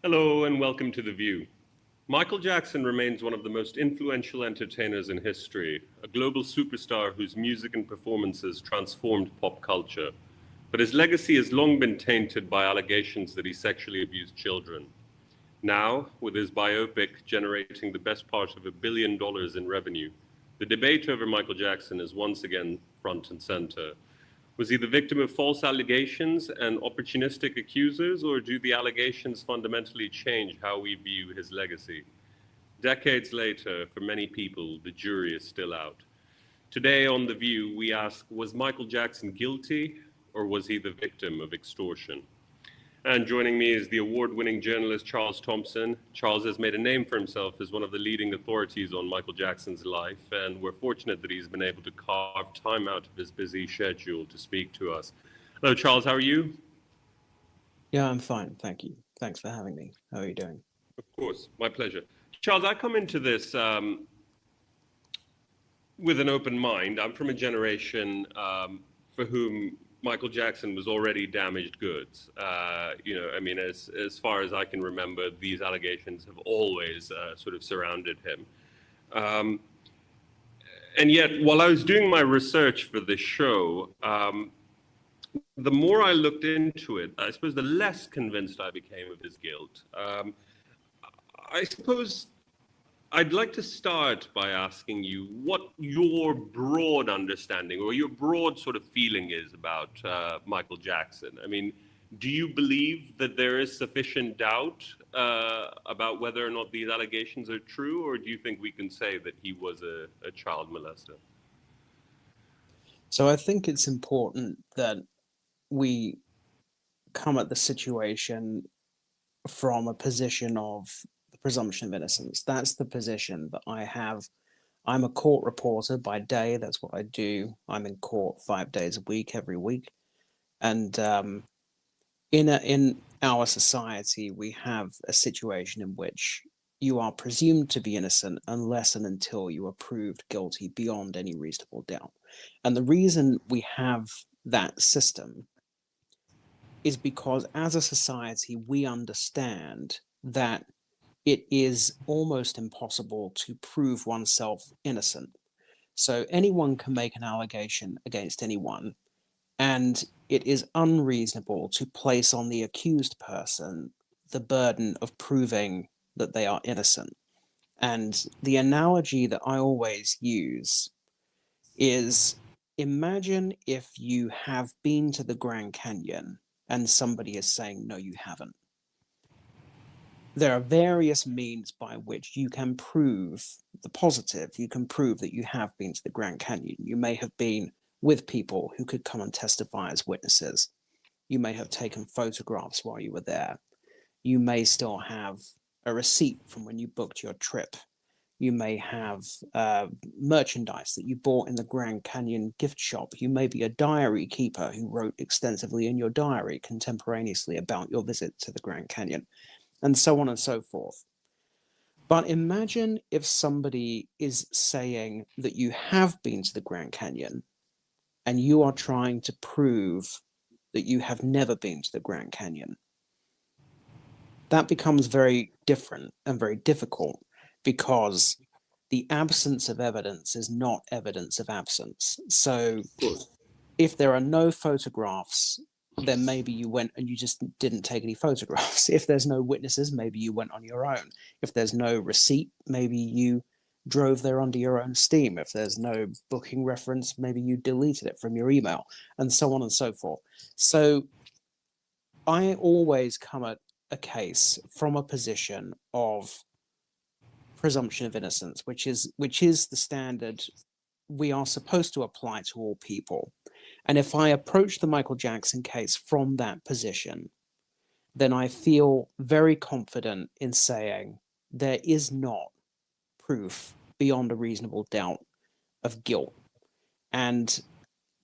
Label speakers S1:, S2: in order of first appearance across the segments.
S1: Hello and welcome to The View. Michael Jackson remains one of the most influential entertainers in history, a global superstar whose music and performances transformed pop culture. But his legacy has long been tainted by allegations that he sexually abused children. Now, with his biopic generating the best part of $1 billion in revenue, the debate over Michael Jackson is once again front and center. Was he the victim of false allegations and opportunistic accusers, or do the allegations fundamentally change how we view his legacy? Decades later, for many people, the jury is still out. Today on The View, we ask, was Michael Jackson guilty, or was he the victim of extortion? And joining me is the award-winning journalist Charles Thomson. Charles has made a name for himself as one of the leading authorities on Michael Jackson's life, and we're fortunate that he's been able to carve time out of his busy schedule to speak to us. Hello, Charles, how are you?
S2: Yeah, I'm fine, thank you. Thanks for having me. How are you doing?
S1: Of course, my pleasure. Charles, I come into this with an open mind. I'm from a generation for whom Michael Jackson was already damaged goods. As far as I can remember, these allegations have always sort of surrounded him. And yet, while I was doing my research for this show, the more I looked into it, I suppose the less convinced I became of his guilt. I suppose I'd like to start by asking you what your broad understanding or your broad sort of feeling is about Michael Jackson. I mean, do you believe that there is sufficient doubt about whether or not these allegations are true, or do you think we can say that he was a child molester?
S2: So I think it's important that we come at the situation from a position of the presumption of innocence. That's the position that I have. I'm a court reporter by day. That's what I do. I'm in court 5 days a week, every week. And in our society, we have a situation in which you are presumed to be innocent unless and until you are proved guilty beyond any reasonable doubt. And the reason we have that system is because as a society, we understand that it is almost impossible to prove oneself innocent. So anyone can make an allegation against anyone, and it is unreasonable to place on the accused person the burden of proving that they are innocent. And the analogy that I always use is, imagine if you have been to the Grand Canyon and somebody is saying, no, you haven't. There are various means by which you can prove the positive. You can prove that you have been to the Grand Canyon. You may have been with people who could come and testify as witnesses. You may have taken photographs while you were there. You may still have a receipt from when you booked your trip. You may have merchandise that you bought in the Grand Canyon gift shop. You may be a diary keeper who wrote extensively in your diary contemporaneously about your visit to the Grand Canyon, and so on and so forth. But imagine if somebody is saying that you have been to the Grand Canyon and you are trying to prove that you have never been to the Grand Canyon. That becomes very different and very difficult, because the absence of evidence is not evidence of absence. So if there are no photographs, then maybe you went and you just didn't take any photographs. If there's no witnesses, maybe you went on your own. If there's no receipt, maybe you drove there under your own steam. If there's no booking reference, maybe you deleted it from your email, and so on and so forth. So I always come at a case from a position of presumption of innocence, which is the standard we are supposed to apply to all people. And if I approach the Michael Jackson case from that position, then I feel very confident in saying there is not proof beyond a reasonable doubt of guilt. And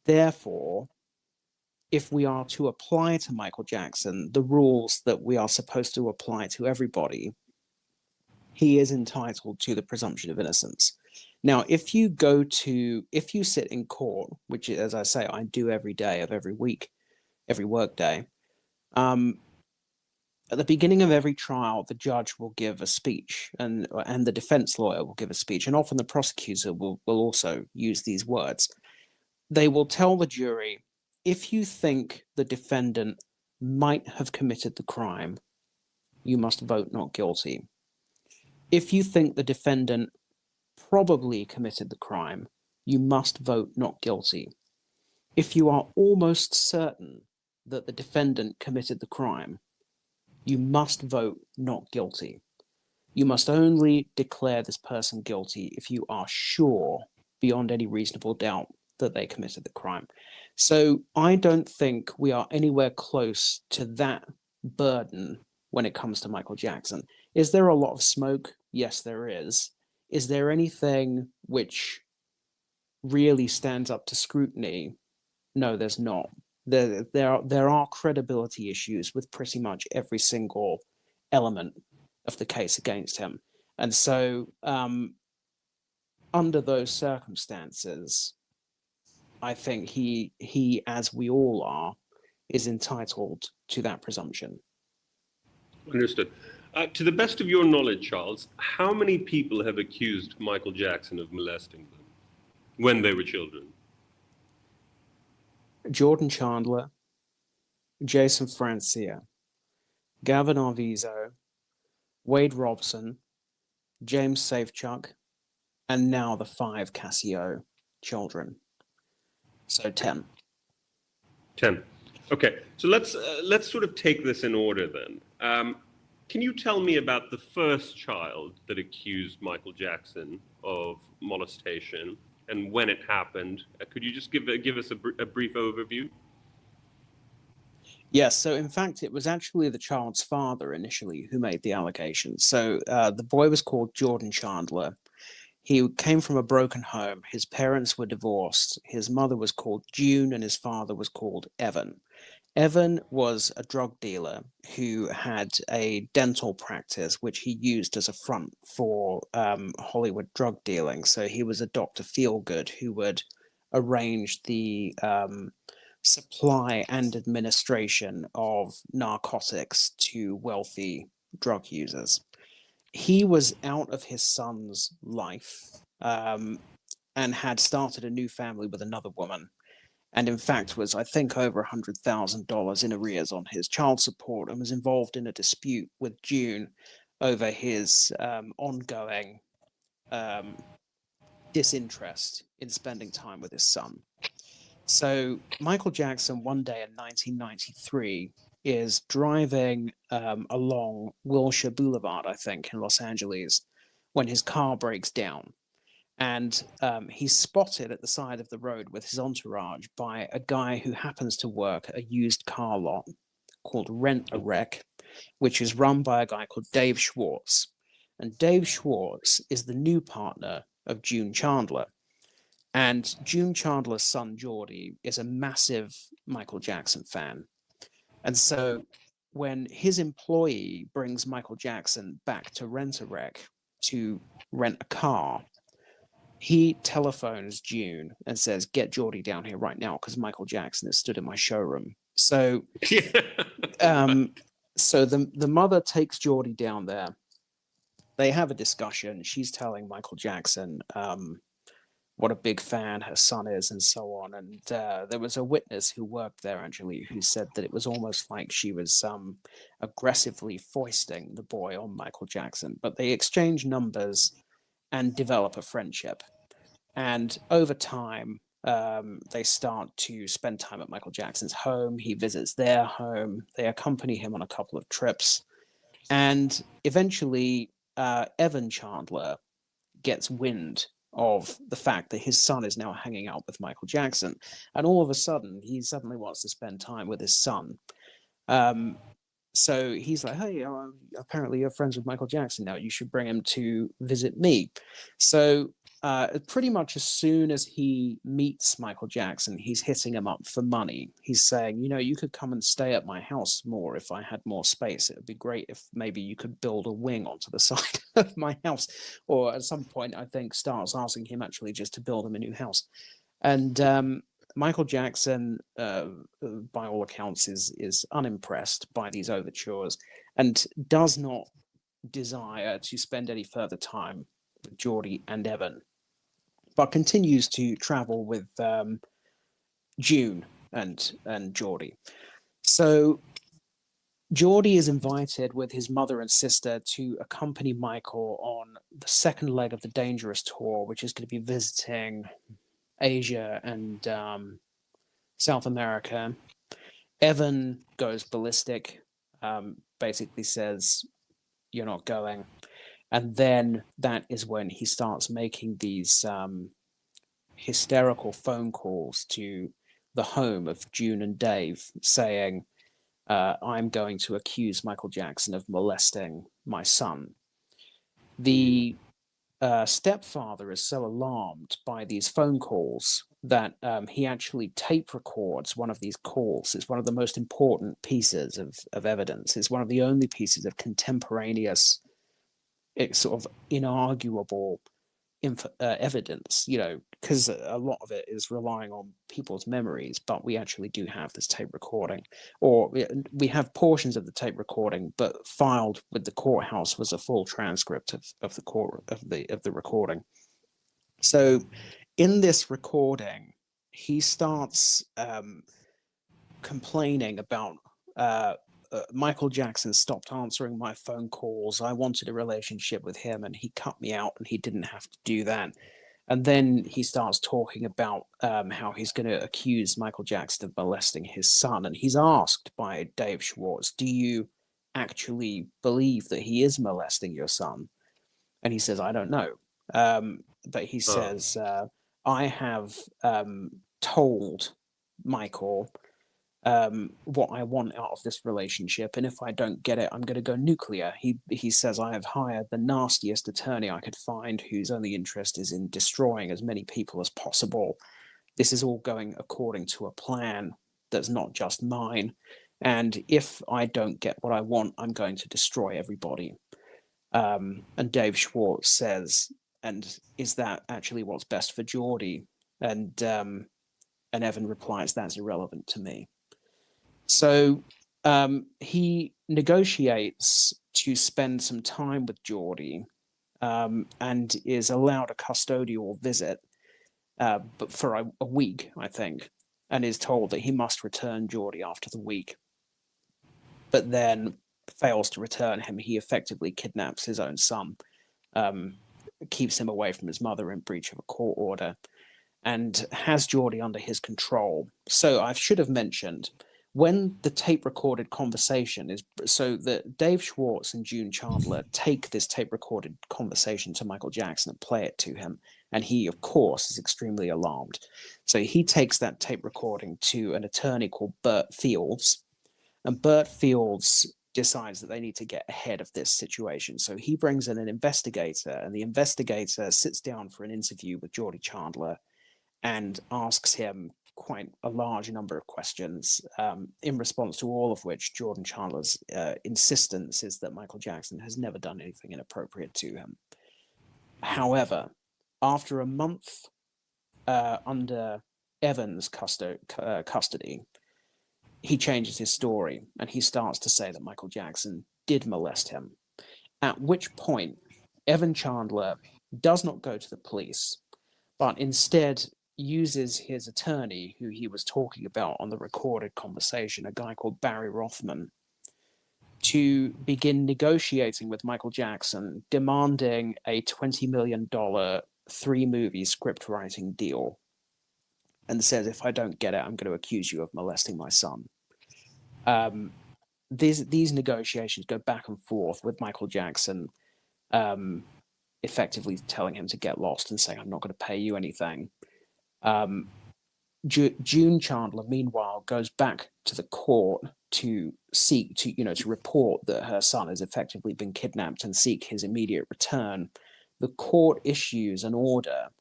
S2: therefore, if we are to apply to Michael Jackson the rules that we are supposed to apply to everybody, he is entitled to the presumption of innocence. Now, if you sit in court, which, as I say, I do every day of every week, every work day, at the beginning of every trial, the judge will give a speech, and the defense lawyer will give a speech, and often the prosecutor will also use these words. They will tell the jury, if you think the defendant might have committed the crime, you must vote not guilty. If you think the defendant probably committed the crime, you must vote not guilty. If you are almost certain that the defendant committed the crime, you must vote not guilty. You must only declare this person guilty if you are sure, beyond any reasonable doubt, that they committed the crime. So I don't think we are anywhere close to that burden when it comes to Michael Jackson. Is there a lot of smoke? Yes, there is. Is there anything which really stands up to scrutiny? No, there's not. There are credibility issues with pretty much every single element of the case against him. And so under those circumstances, I think he, as we all are, is entitled to that presumption.
S1: Understood. To the best of your knowledge, Charles, how many people have accused Michael Jackson of molesting them when they were children?
S2: Jordan Chandler, Jason Francia, Gavin Arvizo, Wade Robson, James Safechuck, and now the 5 Casio children. So 10.
S1: 10. Okay, so let's sort of take this in order then. Can you tell me about the first child that accused Michael Jackson of molestation and when it happened? Could you just give us a brief overview?
S2: Yes, so in fact, it was actually the child's father initially who made the allegation. So the boy was called Jordan Chandler. He came from a broken home. His parents were divorced. His mother was called June and his father was called Evan. Evan was a drug dealer who had a dental practice, which he used as a front for Hollywood drug dealing. So he was a Dr. Feelgood who would arrange the supply and administration of narcotics to wealthy drug users. He was out of his son's life and had started a new family with another woman. And in fact was, I think, over $100,000 in arrears on his child support, and was involved in a dispute with June over his ongoing disinterest in spending time with his son. So Michael Jackson, one day in 1993, is driving along Wilshire Boulevard, I think, in Los Angeles, when his car breaks down. And he's spotted at the side of the road with his entourage by a guy who happens to work at a used car lot called Rent a Wreck, which is run by a guy called Dave Schwartz. And Dave Schwartz is the new partner of June Chandler. And June Chandler's son, Geordie, is a massive Michael Jackson fan. And so when his employee brings Michael Jackson back to Rent a Wreck to rent a car, he telephones June and says, "Get Geordie down here right now because Michael Jackson is stood in my showroom." So, so the mother takes Geordie down there. They have a discussion. She's telling Michael Jackson what a big fan her son is and so on. And there was a witness who worked there, actually, who said that it was almost like she was aggressively foisting the boy on Michael Jackson. But they exchange numbers and develop a friendship. And over time, they start to spend time at Michael Jackson's home. He visits their home. They accompany him on a couple of trips. And eventually, Evan Chandler gets wind of the fact that his son is now hanging out with Michael Jackson. And all of a sudden, he suddenly wants to spend time with his son. So he's like, "Hey, apparently you're friends with Michael Jackson now. You should bring him to visit me." So pretty much as soon as he meets Michael Jackson, he's hitting him up for money. He's saying, "You could come and stay at my house more if I had more space. It would be great if maybe you could build a wing onto the side of my house." Or at some point, I think, starts asking him actually just to build him a new house. And Michael Jackson, by all accounts, is unimpressed by these overtures and does not desire to spend any further time with Geordie and Evan, but continues to travel with June and Geordie. So Geordie is invited with his mother and sister to accompany Michael on the second leg of the Dangerous tour, which is going to be visiting Asia and South America. Evan goes ballistic, basically says, "You're not going." And then that is when he starts making these hysterical phone calls to the home of June and Dave, saying, "I'm going to accuse Michael Jackson of molesting my son." The stepfather is so alarmed by these phone calls that he actually tape records one of these calls. It's one of the most important pieces of evidence. It's one of the only pieces of contemporaneous, sort of inarguable evidence, because a lot of it is relying on people's memories, but we actually do have this tape recording, or we have portions of the tape recording, but filed with the courthouse was a full transcript of the recording. So in this recording, he starts complaining about Michael Jackson stopped answering my phone calls. I wanted a relationship with him and he cut me out, and he didn't have to do that. And then he starts talking about how he's going to accuse Michael Jackson of molesting his son. And he's asked by Dave Schwartz, "Do you actually believe that he is molesting your son?" And he says, "I don't know." But he says, "I have told Michael what I want out of this relationship, and if I don't get it, I'm going to go nuclear." He says, "I have hired the nastiest attorney I could find, whose only interest is in destroying as many people as possible. This is all going according to a plan that's not just mine, and if I don't get what I want, I'm going to destroy everybody." And Dave Schwartz says, "And is that actually what's best for Geordie?" And Evan replies, "That's irrelevant to me." So he negotiates to spend some time with Geordie, and is allowed a custodial visit, but for a week, I think, and is told that he must return Geordie after the week, but then fails to return him. He effectively kidnaps his own son, keeps him away from his mother in breach of a court order, and has Geordie under his control. So I should have mentioned, when the tape recorded conversation is, so that Dave Schwartz and June Chandler take this tape recorded conversation to Michael Jackson and play it to him, and he of course is extremely alarmed. So he takes that tape recording to an attorney called Bert Fields, and Bert Fields decides that they need to get ahead of this situation. So he brings in an investigator, and the investigator sits down for an interview with Geordie Chandler and asks him quite a large number of questions, in response to all of which Jordan Chandler's insistence is that Michael Jackson has never done anything inappropriate to him. However, after a month under Evan's custody, he changes his story and he starts to say that Michael Jackson did molest him. At which point, Evan Chandler does not go to the police, but instead uses his attorney, who he was talking about on the recorded conversation, a guy called Barry Rothman, to begin negotiating with Michael Jackson, demanding a $20 million 3-movie script writing deal, and says, "If I don't get it, I'm going to accuse you of molesting my son." These negotiations go back and forth with Michael Jackson effectively telling him to get lost and saying, "I'm not going to pay you anything." June Chandler, meanwhile, goes back to the court to seek to report that her son has effectively been kidnapped and seek his immediate return. The court issues an order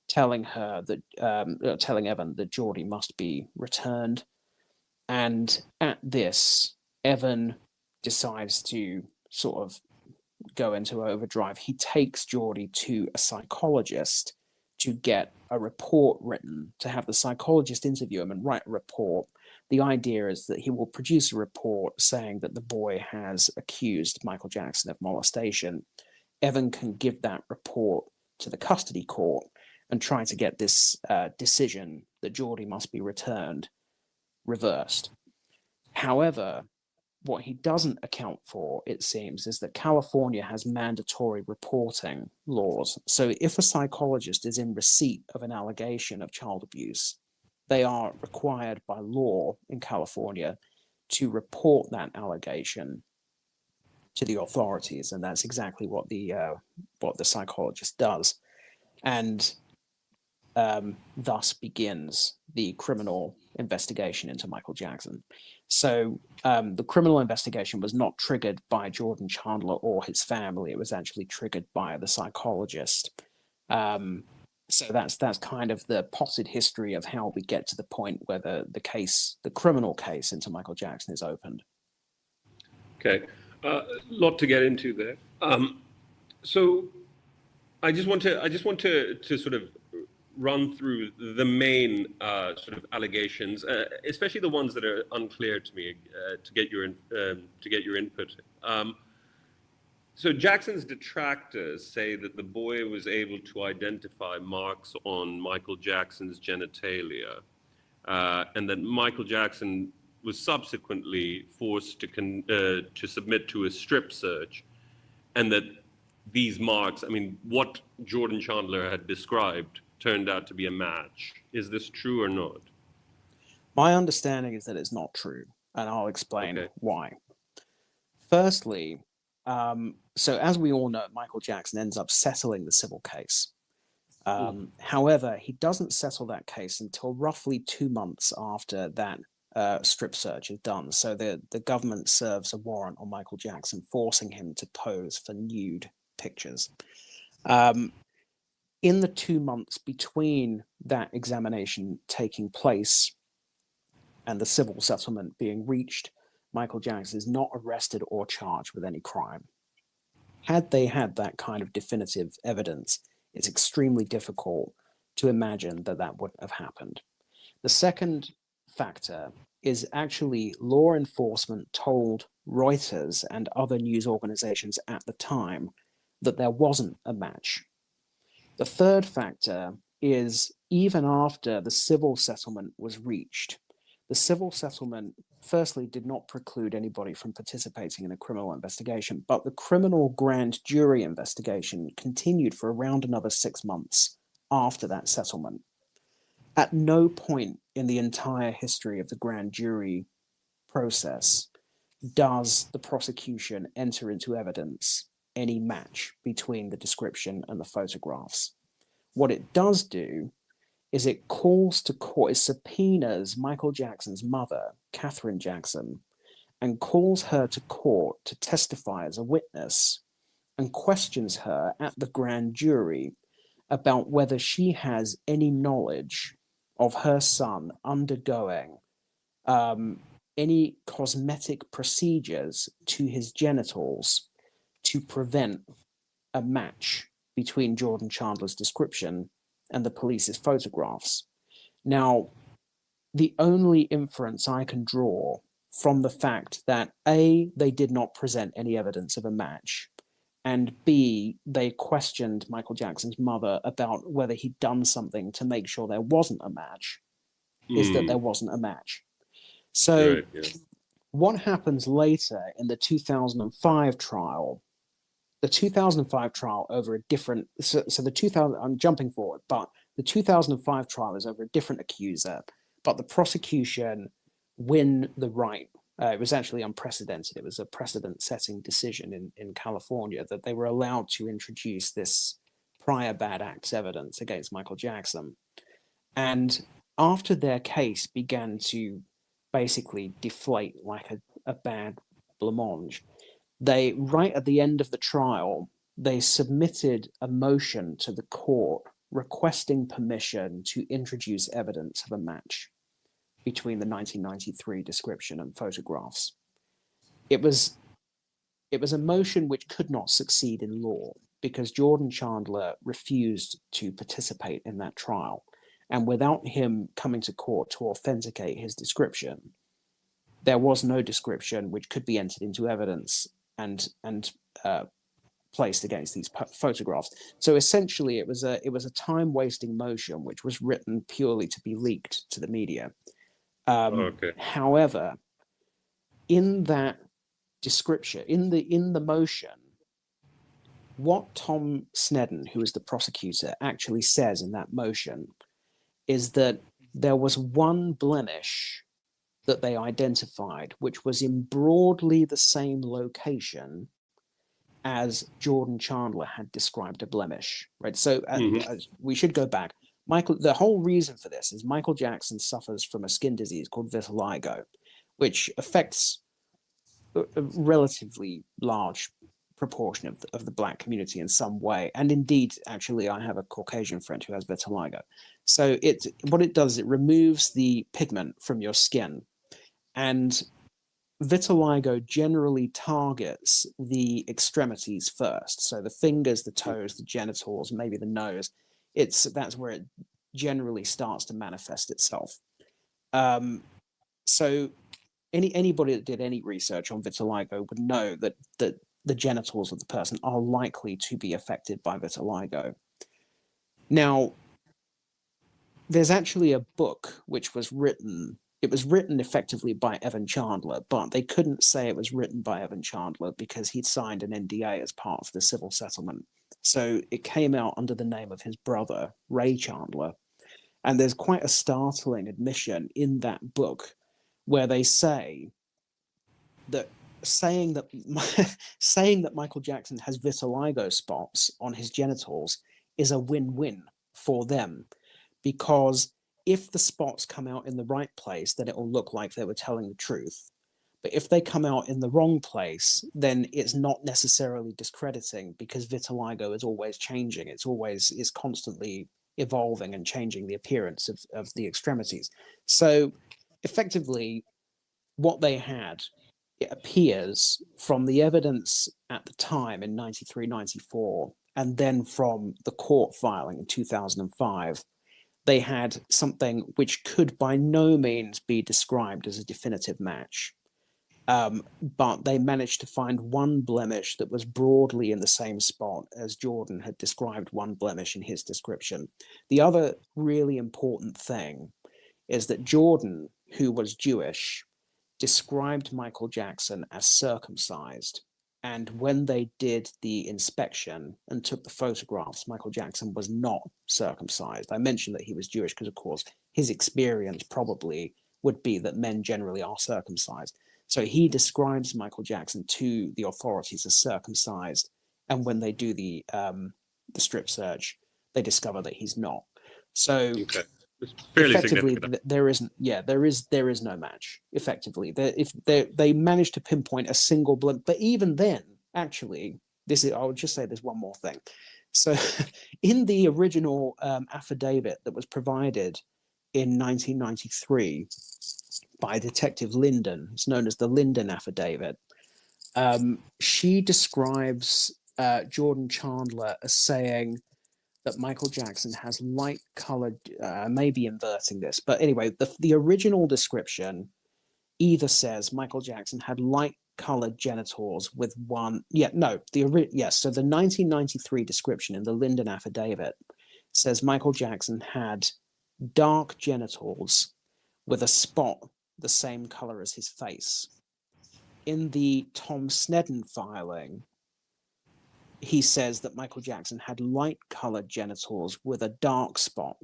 S2: telling her that telling Evan that Geordie must be returned, and at this, Evan decides to sort of go into overdrive. He takes Geordie to a psychologist to get a report written, to have the psychologist interview him and write a report. The idea is that he will produce a report saying that the boy has accused Michael Jackson of molestation. Evan can give that report to the custody court and try to get this decision that Geordie must be returned reversed. However, what he doesn't account for, it seems, is that California has mandatory reporting laws. So if a psychologist is in receipt of an allegation of child abuse, they are required by law in California to report that allegation to the authorities, and that's exactly what the psychologist does, and thus begins the criminal investigation into Michael Jackson. So the criminal investigation was not triggered by Jordan Chandler or his family. It was actually triggered by the psychologist. So that's kind of the potted history of how we get to the point where the criminal case into Michael Jackson is opened.
S1: Okay, lot to get into there. So I just want to sort of run through the main sort of allegations, especially the ones that are unclear to me, to get your input. So Jackson's detractors say that the boy was able to identify marks on Michael Jackson's genitalia, and that Michael Jackson was subsequently forced to submit to a strip search, and that these marks, I mean, what Jordan Chandler had described turned out to be a match. Is this true or not?
S2: My understanding is that it's not true, and I'll explain why. Firstly, so as we all know, Michael Jackson ends up settling the civil case. However, he doesn't settle that case until roughly 2 months after that strip search is done. So the government serves a warrant on Michael Jackson, forcing him to pose for nude pictures. In the 2 months between that examination taking place and the civil settlement being reached, Michael Jackson is not arrested or charged with any crime. Had they had that kind of definitive evidence, it's extremely difficult to imagine that that wouldn't have happened. The second factor is actually law enforcement told Reuters and other news organizations at the time that there wasn't a match. The third factor is even after the civil settlement was reached, the civil settlement firstly did not preclude anybody from participating in a criminal investigation, but the criminal grand jury investigation continued for around another 6 months after that settlement. At no point in the entire history of the grand jury process does the prosecution enter into evidence any match between the description and the photographs. What it does do is it calls to court, it subpoenas Michael Jackson's mother, Catherine Jackson, and calls her to court to testify as a witness and questions her at the grand jury about whether she has any knowledge of her son undergoing any cosmetic procedures to his genitals to prevent a match between Jordan Chandler's description and the police's photographs. Now, the only inference I can draw from the fact that A, they did not present any evidence of a match, and B, they questioned Michael Jackson's mother about whether he'd done something to make sure there wasn't a match, is that there wasn't a match. So what happens later in the 2005 trial? The 2005 trial over a different, so the 2000, I'm jumping forward, but the 2005 trial is over a different accuser, but the prosecution win the right. It was actually unprecedented. It was a precedent-setting decision in California that they were allowed to introduce this prior bad acts evidence against Michael Jackson. And after their case began to basically deflate like a bad blancmange, they, right at the end of the trial, they submitted a motion to the court requesting permission to introduce evidence of a match between the 1993 description and photographs. It was a motion which could not succeed in law. because Jordan Chandler refused to participate in that trial. And without him coming to court to authenticate his description, there was no description which could be entered into evidence and placed against these photographs. So essentially, it was a time-wasting motion which was written purely to be leaked to the media.
S1: Okay.
S2: However, in that description, in the motion, what Tom Snedden, who is the prosecutor, actually says in that motion is that there was one blemish that they identified, which was in broadly the same location as Jordan Chandler had described a blemish, right? So we should go back. The whole reason for this is Michael Jackson suffers from a skin disease called vitiligo, which affects a relatively large proportion of the Black community in some way. And indeed, actually, I have a Caucasian friend who has vitiligo. So what it does, it removes the pigment from your skin. And vitiligo generally targets the extremities first. So the fingers, the toes, the genitals, maybe the nose. That's where it generally starts to manifest itself. So anybody that did any research on vitiligo would know that the genitals of the person are likely to be affected by vitiligo. Now, there's actually a book which was written. It was written effectively by Evan Chandler, but they couldn't say it was written by Evan Chandler because he'd signed an NDA as part of the civil settlement. So it came out under the name of his brother, Ray Chandler. And there's quite a startling admission in that book where they say that saying that Michael Jackson has vitiligo spots on his genitals is a win-win for them, because if the spots come out in the right place, then it will look like they were telling the truth. But if they come out in the wrong place, then it's not necessarily discrediting, because vitiligo is always changing. It's constantly evolving and changing the appearance of the extremities. So effectively, what they had, it appears from the evidence at the time in 93, 94, and then from the court filing in 2005, they had something which could by no means be described as a definitive match. But they managed to find one blemish that was broadly in the same spot as Jordan had described one blemish in his description. The other really important thing is that Jordan, who was Jewish, described Michael Jackson as circumcised. And when they did the inspection and took the photographs, Michael Jackson was not circumcised. I mentioned that he was Jewish because, of course, his experience probably would be that men generally are circumcised. So he describes Michael Jackson to the authorities as circumcised. And when they do the strip search, they discover that he's not. So effectively, there is no match. Effectively, if they managed to pinpoint a single blemish, but even then, actually, I would just say there's one more thing. So, in the original affidavit that was provided in 1993 by Detective Linden, it's known as the Linden Affidavit. She describes Jordan Chandler as saying that Michael Jackson has light-colored, maybe inverting this, but anyway, the original description either says Michael Jackson had light-colored genitals with one, so the 1993 description in the Linden Affidavit says Michael Jackson had dark genitals with a spot the same color as his face. In the Tom Snedden filing, he says that Michael Jackson had light-colored genitals with a dark spot.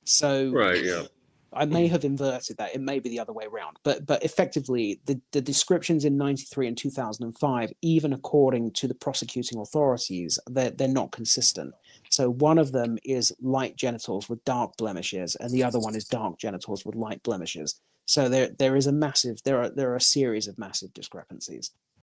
S2: So
S1: right, yeah.
S2: I may have inverted that. It may be the other way around. But effectively, the descriptions in 93 and 2005, even according to the prosecuting authorities, they're not consistent. So one of them is light genitals with dark blemishes, and the other one is dark genitals with light blemishes. So there are a series of massive discrepancies.